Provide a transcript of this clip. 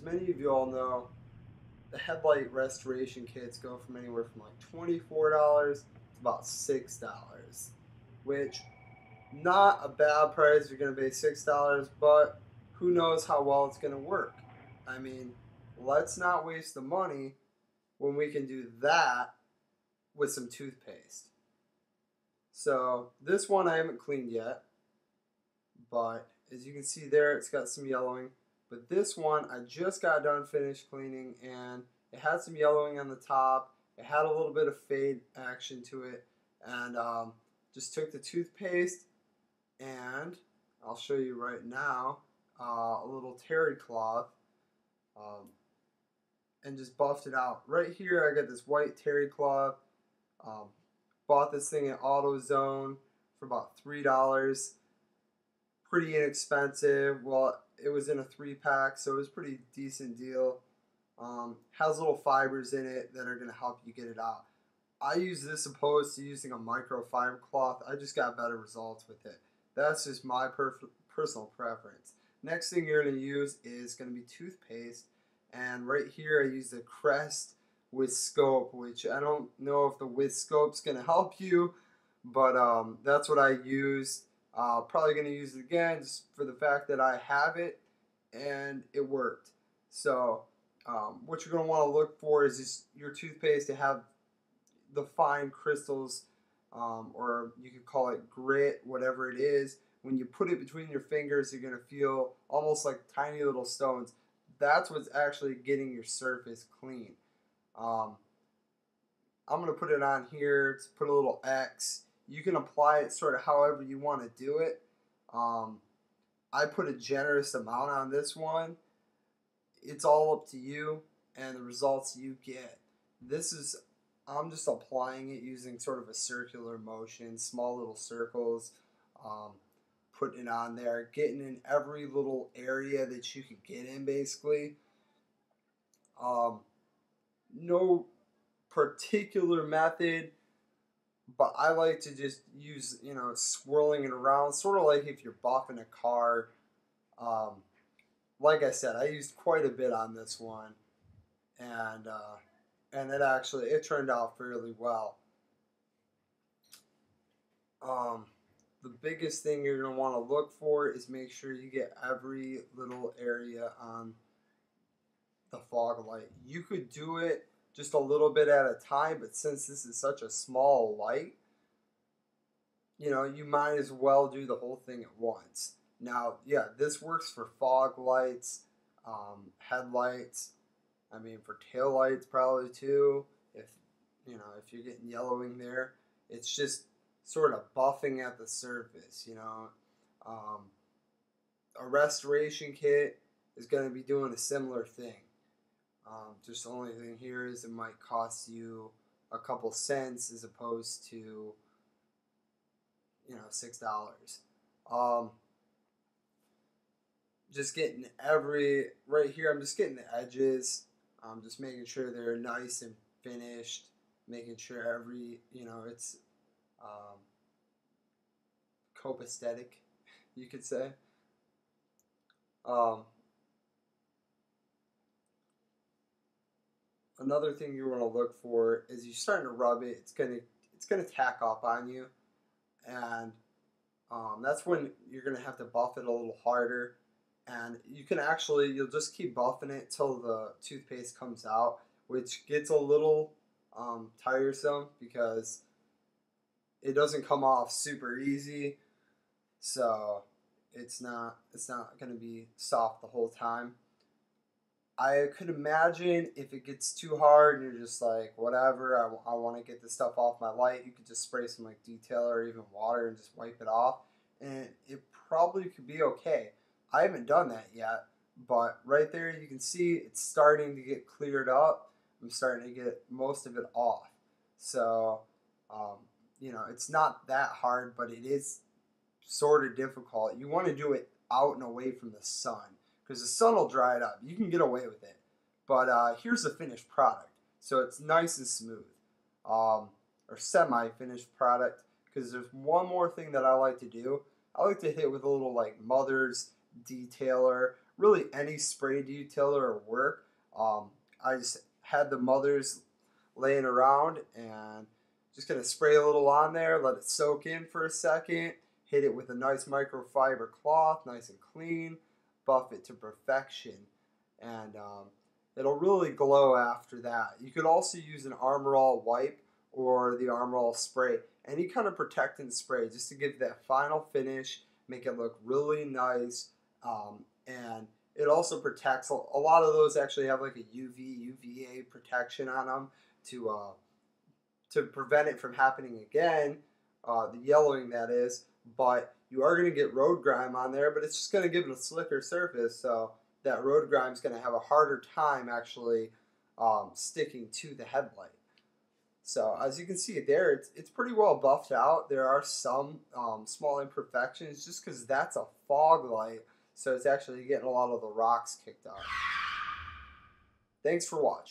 many of you all know, the headlight restoration kits go from anywhere from like $24 to about $6, which not a bad price if you're going to pay $6, but who knows how well it's going to work. I mean, let's not waste the money when we can do that with some toothpaste. So this one I haven't cleaned yet, but as you can see there, it's got some yellowing. But this one, I just got done finished cleaning, and it had some yellowing on the top. It had a little bit of fade action to it, and just took the toothpaste, and I'll show you right now, a little terry cloth, and just buffed it out. Right here, I got this white terry cloth. Bought this thing at AutoZone for about $3. Pretty inexpensive. Well, it was in a 3-pack, so it was a pretty decent deal. Has little fibers in it that are going to help you get it out. I use this opposed to using a microfiber cloth. I just got better results with it. That's just my personal preference. Next thing you're going to use is going to be toothpaste. And right here I use the Crest with scope, which I don't know if the with scope's going to help you, but that's what I use. Probably going to use it again just for the fact that I have it and it worked. So what you're going to want to look for is just your toothpaste to have the fine crystals, or you could call it grit, whatever it is. When you put it between your fingers, you're going to feel almost like tiny little stones. That's what's actually getting your surface clean. I'm going to put it on here to put a little X. You can apply it sort of however you want to do it. I put a generous amount on this one. It's all up to you and the results you get. I'm just applying it using sort of a circular motion, small little circles, putting it on there, getting in every little area that you could get in basically. No particular method, but I like to just use, swirling it around, sort of like if you're buffing a car. Like I said, I used quite a bit on this one, and it turned out fairly well. The biggest thing you're going to want to look for is make sure you get every little area on the fog light. You could do it just a little bit at a time, but since this is such a small light, you might as well do the whole thing at once. Now, yeah, this works for fog lights, headlights, for tail lights probably too. If you're getting yellowing there, it's just sort of buffing at the surface, A restoration kit is going to be doing a similar thing. Just the only thing here is it might cost you a couple cents as opposed to, $6. Just getting right here, I'm just getting the edges. Just making sure they're nice and finished. Making sure every, it's copacetic, you could say. Another thing you want to look for is you're starting to rub it. It's gonna tack up on you, and that's when you're gonna have to buff it a little harder. And you'll just keep buffing it till the toothpaste comes out, which gets a little tiresome because it doesn't come off super easy. So it's not going to be soft the whole time. I could imagine if it gets too hard and you're just like, whatever, I want to get this stuff off my light, you could just spray some like detailer or even water and just wipe it off. And it probably could be okay. I haven't done that yet, but right there you can see it's starting to get cleared up. I'm starting to get most of it off. So, it's not that hard, but it is sort of difficult. You want to do it out and away from the sun because the sun will dry it up. You can get away with it. But here's the finished product. So it's nice and smooth, or semi-finished product, because there's one more thing that I like to do. I like to hit with a little like Mother's detailer really any spray detailer will work. I just had the mothers laying around and just gonna spray a little on there, let it soak in for a second, hit it with a nice microfiber cloth, nice and clean, buff it to perfection, and it'll really glow after that. You could also use an Armor All wipe or the Armor All spray, any kind of protectant spray, just to give that final finish, make it look really nice, and it also protects. A lot of those actually have like a UVA protection on them to prevent it from happening again, the yellowing that is. But you are going to get road grime on there, but it's just going to give it a slicker surface, so that road grime is going to have a harder time actually sticking to the headlight. So as you can see there, it's pretty well buffed out. There are some small imperfections just because that's a fog light, so it's actually getting a lot of the rocks kicked out. Thanks for watching.